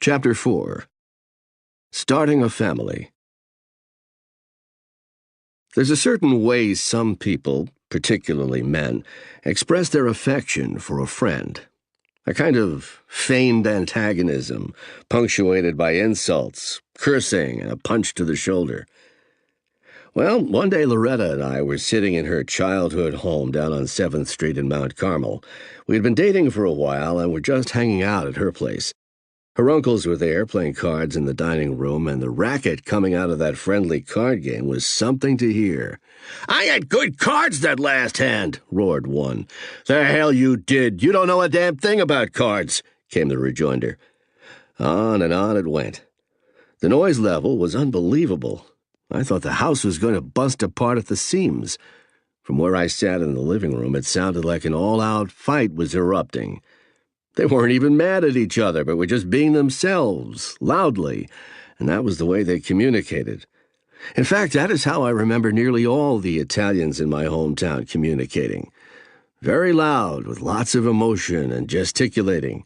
Chapter 4. Starting a Family. There's a certain way some people, particularly men, express their affection for a friend. A kind of feigned antagonism, punctuated by insults, cursing, and a punch to the shoulder. Well, one day Loretta and I were sitting in her childhood home down on 7th Street in Mount Carmel. We had been dating for a while and were just hanging out at her place. Her uncles were there playing cards in the dining room, and the racket coming out of that friendly card game was something to hear. "I had good cards that last hand," roared one. "The hell you did! You don't know a damn thing about cards," came the rejoinder. On and on it went. The noise level was unbelievable. I thought the house was going to bust apart at the seams. From where I sat in the living room, it sounded like an all-out fight was erupting. They weren't even mad at each other, but were just being themselves, loudly, and that was the way they communicated. In fact, that is how I remember nearly all the Italians in my hometown communicating. Very loud, with lots of emotion and gesticulating.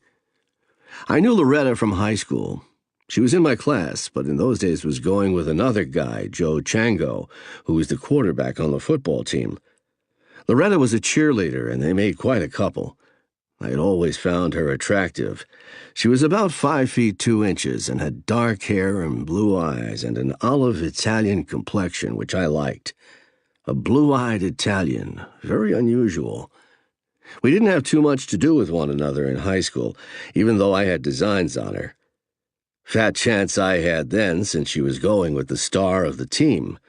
I knew Loretta from high school. She was in my class, but in those days was going with another guy, Joe Chango, who was the quarterback on the football team. Loretta was a cheerleader, and they made quite a couple. I had always found her attractive. She was about 5 feet 2 inches and had dark hair and blue eyes and an olive Italian complexion, which I liked. A blue-eyed Italian, very unusual. We didn't have too much to do with one another in high school, even though I had designs on her. Fat chance I had then, since she was going with the star of the team.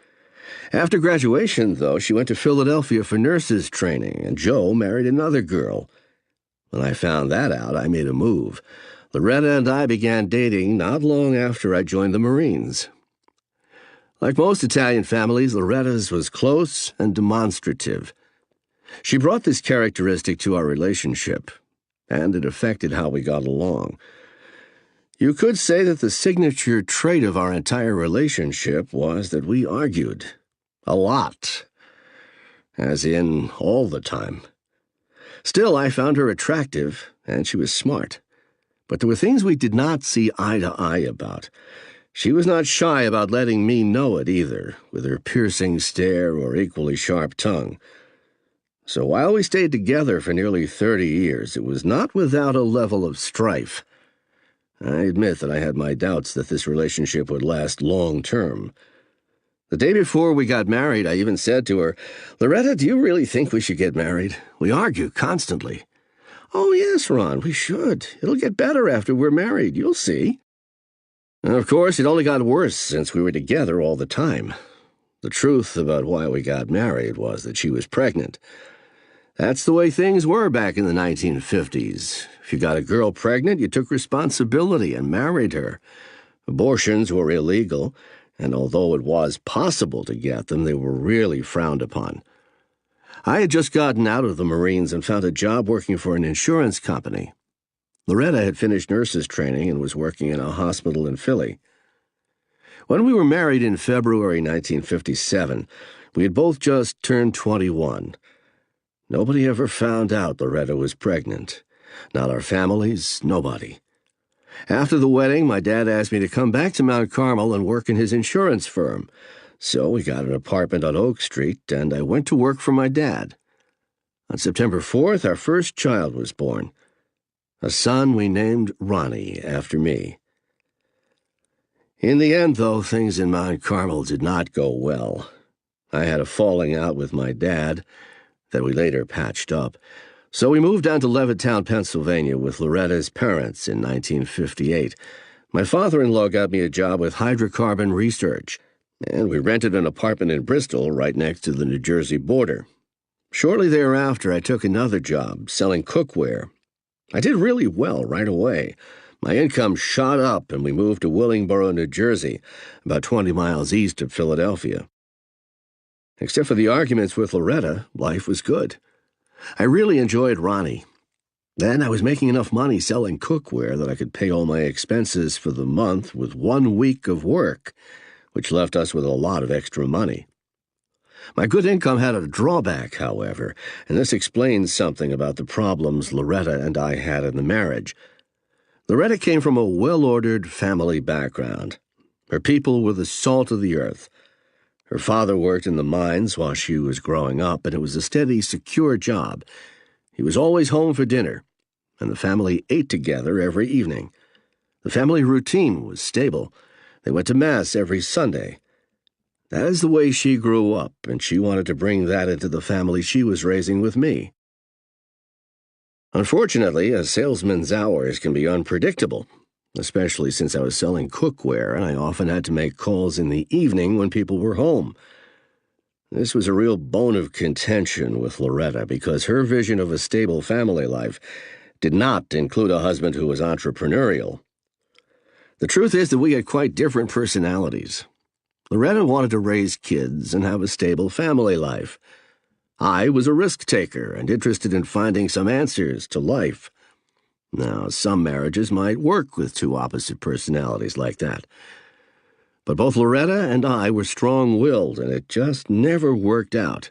After graduation, though, she went to Philadelphia for nurses training, and Joe married another girl. When I found that out, I made a move. Loretta and I began dating not long after I joined the Marines. Like most Italian families, Loretta's was close and demonstrative. She brought this characteristic to our relationship, and it affected how we got along. You could say that the signature trait of our entire relationship was that we argued. A lot. As in, all the time. Still, I found her attractive, and she was smart. But there were things we did not see eye to eye about. She was not shy about letting me know it either, with her piercing stare or equally sharp tongue. So while we stayed together for nearly 30 years, it was not without a level of strife. I admit that I had my doubts that this relationship would last long-term. The day before we got married, I even said to her, "Loretta, do you really think we should get married? We argue constantly." "Oh, yes, Ron, we should. It'll get better after we're married, you'll see." And of course, it only got worse since we were together all the time. The truth about why we got married was that she was pregnant. That's the way things were back in the 1950s. If you got a girl pregnant, you took responsibility and married her. Abortions were illegal, and although it was possible to get them, they were really frowned upon. I had just gotten out of the Marines and found a job working for an insurance company. Loretta had finished nurses training and was working in a hospital in Philly. When we were married in February 1957, we had both just turned 21. Nobody ever found out Loretta was pregnant. Not our families, nobody. After the wedding, my dad asked me to come back to Mount Carmel and work in his insurance firm. So we got an apartment on Oak Street, and I went to work for my dad. On September 4th, our first child was born. A son we named Ronnie after me. In the end, though, things in Mount Carmel did not go well. I had a falling out with my dad that we later patched up. So we moved down to Levittown, Pennsylvania with Loretta's parents in 1958. My father-in-law got me a job with hydrocarbon research, and we rented an apartment in Bristol right next to the New Jersey border. Shortly thereafter, I took another job, selling cookware. I did really well right away. My income shot up, and we moved to Willingboro, New Jersey, about 20 miles east of Philadelphia. Except for the arguments with Loretta, life was good. I really enjoyed Ronnie. Then I was making enough money selling cookware that I could pay all my expenses for the month with 1 week of work, which left us with a lot of extra money. My good income had a drawback, however, and this explains something about the problems Loretta and I had in the marriage. Loretta came from a well-ordered family background. Her people were the salt of the earth. Her father worked in the mines while she was growing up, and it was a steady, secure job. He was always home for dinner, and the family ate together every evening. The family routine was stable. They went to Mass every Sunday. That is the way she grew up, and she wanted to bring that into the family she was raising with me. Unfortunately, a salesman's hours can be unpredictable, especially since I was selling cookware and I often had to make calls in the evening when people were home. This was a real bone of contention with Loretta because her vision of a stable family life did not include a husband who was entrepreneurial. The truth is that we had quite different personalities. Loretta wanted to raise kids and have a stable family life. I was a risk-taker and interested in finding some answers to life. Now, some marriages might work with two opposite personalities like that. But both Loretta and I were strong-willed, and it just never worked out.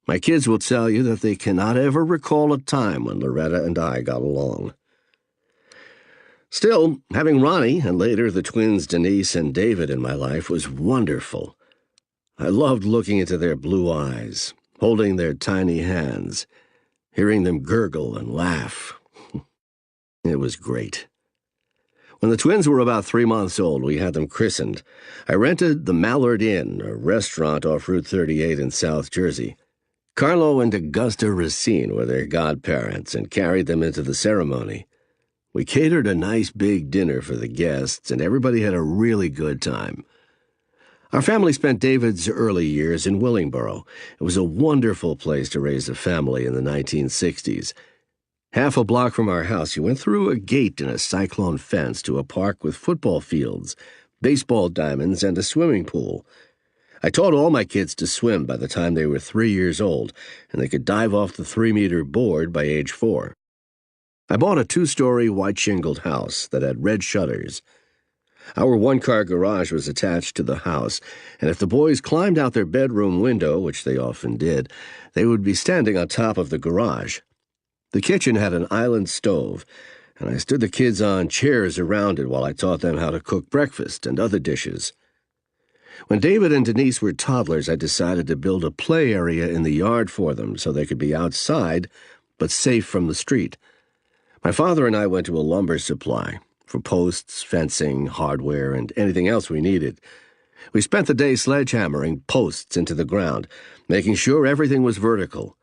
My kids will tell you that they cannot ever recall a time when Loretta and I got along. Still, having Ronnie and later the twins Denise and David in my life was wonderful. I loved looking into their blue eyes, holding their tiny hands, hearing them gurgle and laugh. It was great. When the twins were about 3 months old, we had them christened. I rented the Mallard Inn, a restaurant off Route 38 in South Jersey. Carlo and Augusta Racine were their godparents and carried them into the ceremony. We catered a nice big dinner for the guests, and everybody had a really good time. Our family spent David's early years in Willingboro. It was a wonderful place to raise a family in the 1960s. Half a block from our house, you went through a gate in a cyclone fence to a park with football fields, baseball diamonds, and a swimming pool. I taught all my kids to swim by the time they were 3 years old, and they could dive off the 3-meter board by age 4. I bought a 2-story white-shingled house that had red shutters. Our one-car garage was attached to the house, and if the boys climbed out their bedroom window, which they often did, they would be standing on top of the garage. The kitchen had an island stove, and I stood the kids on chairs around it while I taught them how to cook breakfast and other dishes. When David and Denise were toddlers, I decided to build a play area in the yard for them so they could be outside, but safe from the street. My father and I went to a lumber supply for posts, fencing, hardware, and anything else we needed. We spent the day sledgehammering posts into the ground, making sure everything was vertical,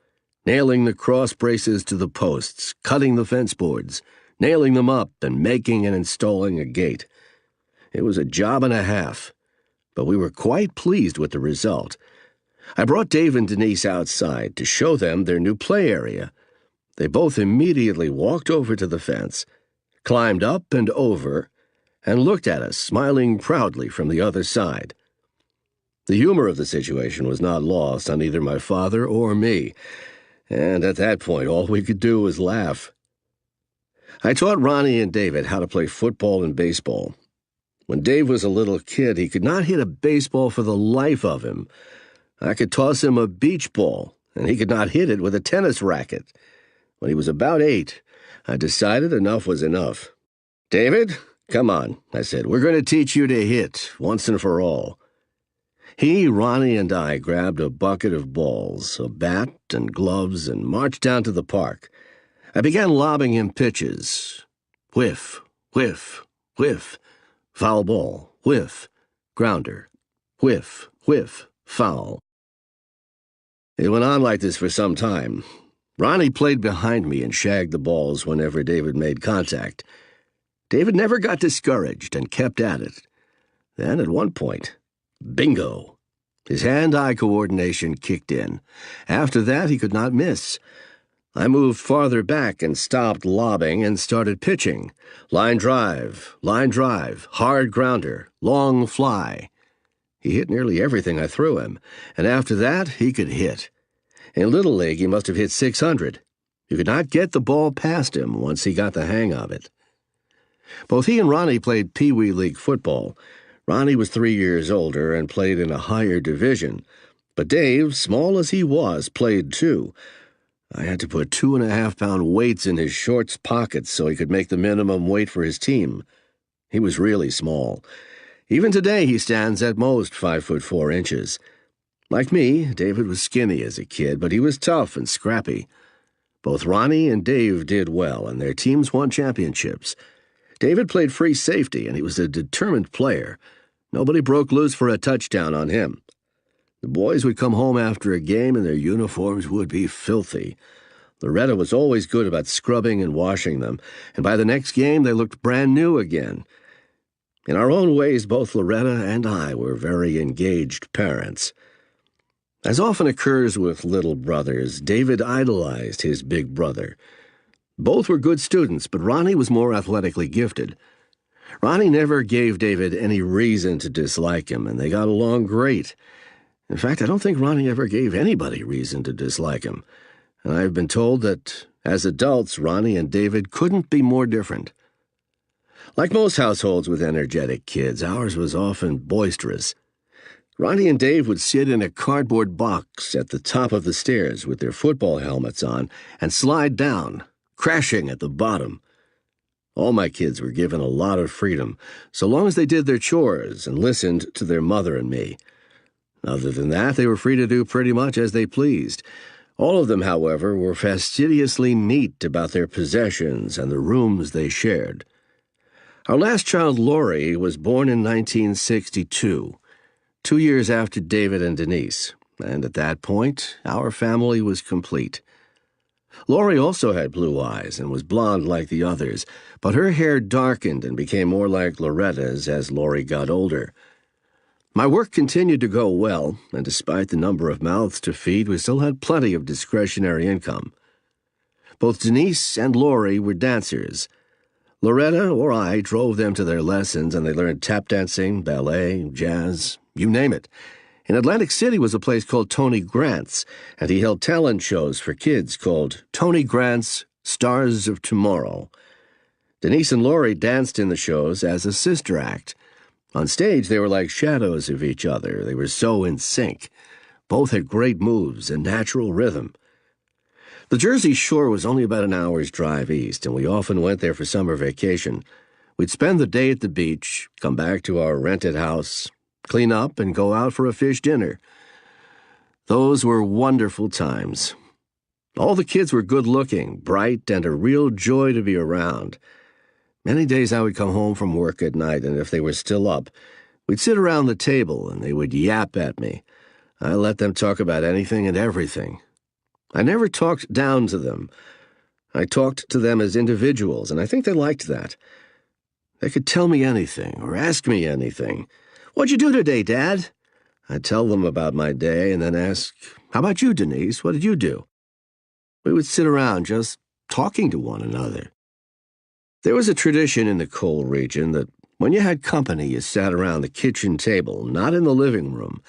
nailing the cross braces to the posts, cutting the fence boards, nailing them up, and making and installing a gate. It was a job and a half, but we were quite pleased with the result. I brought Dave and Denise outside to show them their new play area. They both immediately walked over to the fence, climbed up and over, and looked at us, smiling proudly from the other side. The humor of the situation was not lost on either my father or me, and at that point all we could do was laugh. I taught Ronnie and David how to play football and baseball. When Dave was a little kid, he could not hit a baseball for the life of him. I could toss him a beach ball, and he could not hit it with a tennis racket. When he was about 8, I decided enough was enough. "David, come on," I said. "We're going to teach you to hit, once and for all." He, Ronnie, and I grabbed a bucket of balls, a bat, and gloves, and marched down to the park. I began lobbing him pitches. Whiff, whiff, whiff. Foul ball, whiff, grounder, whiff, whiff, foul. It went on like this for some time. Ronnie played behind me and shagged the balls whenever David made contact. David never got discouraged and kept at it. Then, at one point, bingo! His hand-eye coordination kicked in. After that, he could not miss. I moved farther back and stopped lobbing and started pitching. Line drive, hard grounder, long fly. He hit nearly everything I threw him, and after that, he could hit. In Little League, he must have hit 600. You could not get the ball past him once he got the hang of it. Both he and Ronnie played Pee Wee League football. Ronnie was 3 years older and played in a higher division, but Dave, small as he was, played too. I had to put 2.5-pound weights in his shorts pockets so he could make the minimum weight for his team. He was really small. Even today he stands at most 5'4". Like me, David was skinny as a kid, but he was tough and scrappy. Both Ronnie and Dave did well, and their teams won championships. David played free safety, and he was a determined player. Nobody broke loose for a touchdown on him. The boys would come home after a game, and their uniforms would be filthy. Loretta was always good about scrubbing and washing them, and by the next game they looked brand new again. In our own ways, both Loretta and I were very engaged parents. As often occurs with little brothers, David idolized his big brother. Both were good students, but Ronnie was more athletically gifted. Ronnie never gave David any reason to dislike him, and they got along great. In fact, I don't think Ronnie ever gave anybody reason to dislike him, and I've been told that, as adults, Ronnie and David couldn't be more different. Like most households with energetic kids, ours was often boisterous. Ronnie and Dave would sit in a cardboard box at the top of the stairs with their football helmets on and slide down, crashing at the bottom. All my kids were given a lot of freedom, so long as they did their chores and listened to their mother and me. Other than that, they were free to do pretty much as they pleased. All of them, however, were fastidiously neat about their possessions and the rooms they shared. Our last child, Lori, was born in 1962, 2 years after David and Denise, and at that point, our family was complete. Lori also had blue eyes and was blonde like the others, but her hair darkened and became more like Loretta's as Lori got older. My work continued to go well, and despite the number of mouths to feed, we still had plenty of discretionary income. Both Denise and Lori were dancers. Loretta or I drove them to their lessons, and they learned tap dancing, ballet, jazz, you name it. In Atlantic City was a place called Tony Grant's, and he held talent shows for kids called Tony Grant's Stars of Tomorrow. Denise and Lori danced in the shows as a sister act. On stage, they were like shadows of each other. They were so in sync. Both had great moves and natural rhythm. The Jersey Shore was only about an hour's drive east, and we often went there for summer vacation. We'd spend the day at the beach, come back to our rented house, clean up, and go out for a fish dinner. Those were wonderful times. All the kids were good-looking, bright, and a real joy to be around. Many days I would come home from work at night, and if they were still up, we'd sit around the table, and they would yap at me. I let them talk about anything and everything. I never talked down to them. I talked to them as individuals, and I think they liked that. They could tell me anything or ask me anything. "What'd you do today, Dad?" I'd tell them about my day and then ask, "How about you, Denise? What did you do?" We would sit around just talking to one another. There was a tradition in the coal region that when you had company, you sat around the kitchen table, not in the living room,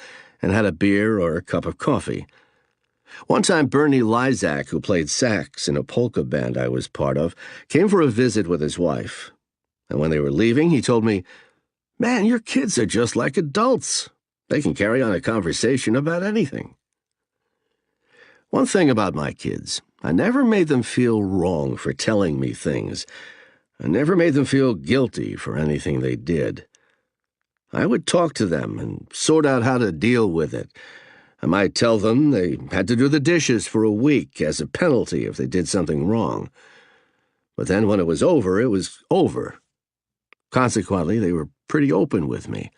and had a beer or a cup of coffee. One time, Bernie Lysak, who played sax in a polka band I was part of, came for a visit with his wife. And when they were leaving, he told me, "Man, your kids are just like adults. They can carry on a conversation about anything." One thing about my kids, I never made them feel wrong for telling me things. I never made them feel guilty for anything they did. I would talk to them and sort out how to deal with it. I might tell them they had to do the dishes for a week as a penalty if they did something wrong. But then when it was over, it was over. Consequently, they were pretty open with me.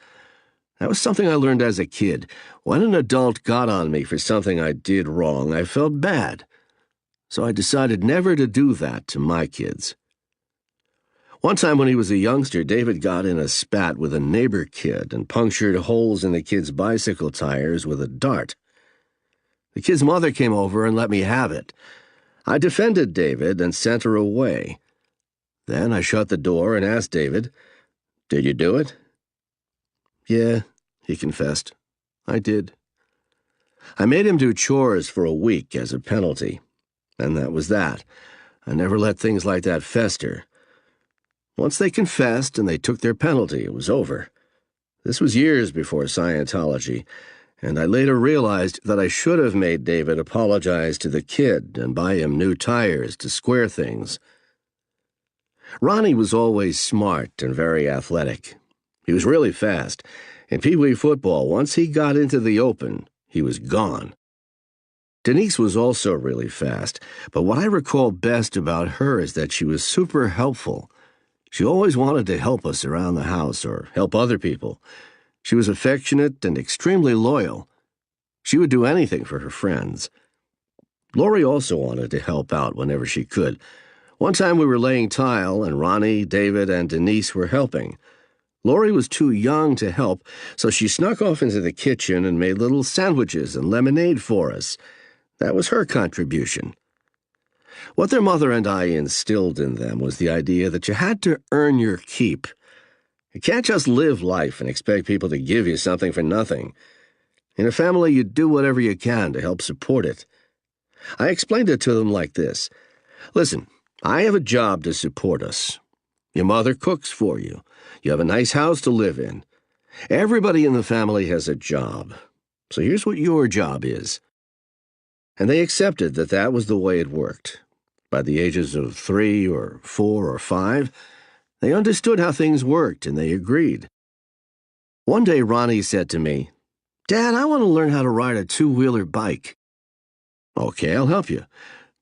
That was something I learned as a kid. When an adult got on me for something I did wrong, I felt bad. So I decided never to do that to my kids. One time when he was a youngster, David got in a spat with a neighbor kid and punctured holes in the kid's bicycle tires with a dart. The kid's mother came over and let me have it. I defended David and sent her away. Then I shut the door and asked David, "Did you do it?" "Yeah," he confessed. "I did." I made him do chores for a week as a penalty, and that was that. I never let things like that fester. Once they confessed and they took their penalty, it was over. This was years before Scientology, and I later realized that I should have made David apologize to the kid and buy him new tires to square things. Ronnie was always smart and very athletic. He was really fast. In Pee Wee football, once he got into the open, he was gone. Denise was also really fast, but what I recall best about her is that she was super helpful. She always wanted to help us around the house or help other people. She was affectionate and extremely loyal. She would do anything for her friends. Lori also wanted to help out whenever she could. One time we were laying tile, and Ronnie, David, and Denise were helping. Lori was too young to help, so she snuck off into the kitchen and made little sandwiches and lemonade for us. That was her contribution. What their mother and I instilled in them was the idea that you had to earn your keep. You can't just live life and expect people to give you something for nothing. In a family, you do whatever you can to help support it. I explained it to them like this. Listen, I have a job to support us. Your mother cooks for you. You have a nice house to live in. Everybody in the family has a job. So here's what your job is. And they accepted that that was the way it worked. By the ages of 3 or 4 or 5, they understood how things worked, and they agreed. One day, Ronnie said to me, "Dad, I want to learn how to ride a two-wheeler bike." "Okay, I'll help you.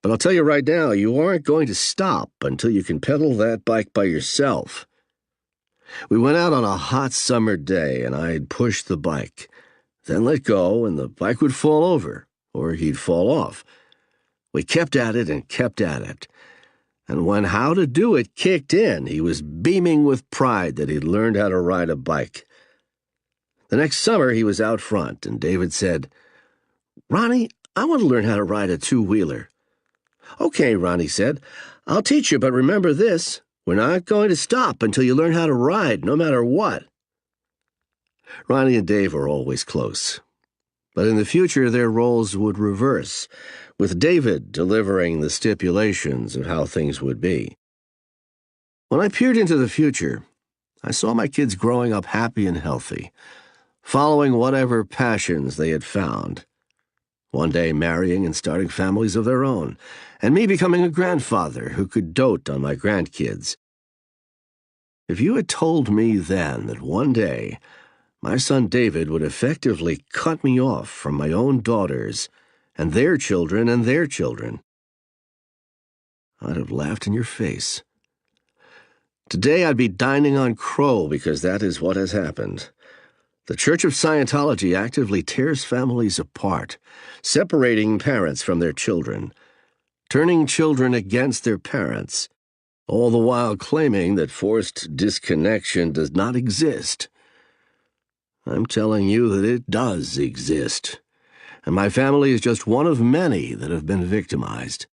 But I'll tell you right now, you aren't going to stop until you can pedal that bike by yourself." We went out on a hot summer day, and I'd push the bike, then let go, and the bike would fall over, or he'd fall off. We kept at it and kept at it. And when How to Do It kicked in, he was beaming with pride that he'd learned how to ride a bike. The next summer, he was out front, and David said, "Ronnie, I want to learn how to ride a two-wheeler." "Okay," Ronnie said, "I'll teach you, but remember this. We're not going to stop until you learn how to ride, no matter what." Ronnie and Dave were always close. But in the future, their roles would reverse, with David delivering the stipulations of how things would be. When I peered into the future, I saw my kids growing up happy and healthy, following whatever passions they had found. One day marrying and starting families of their own, and me becoming a grandfather who could dote on my grandkids. If you had told me then that one day my son David would effectively cut me off from my own daughters and their children, I'd have laughed in your face. Today I'd be dining on crow because that is what has happened. The Church of Scientology actively tears families apart, separating parents from their children, turning children against their parents, all the while claiming that forced disconnection does not exist. I'm telling you that it does exist, and my family is just one of many that have been victimized.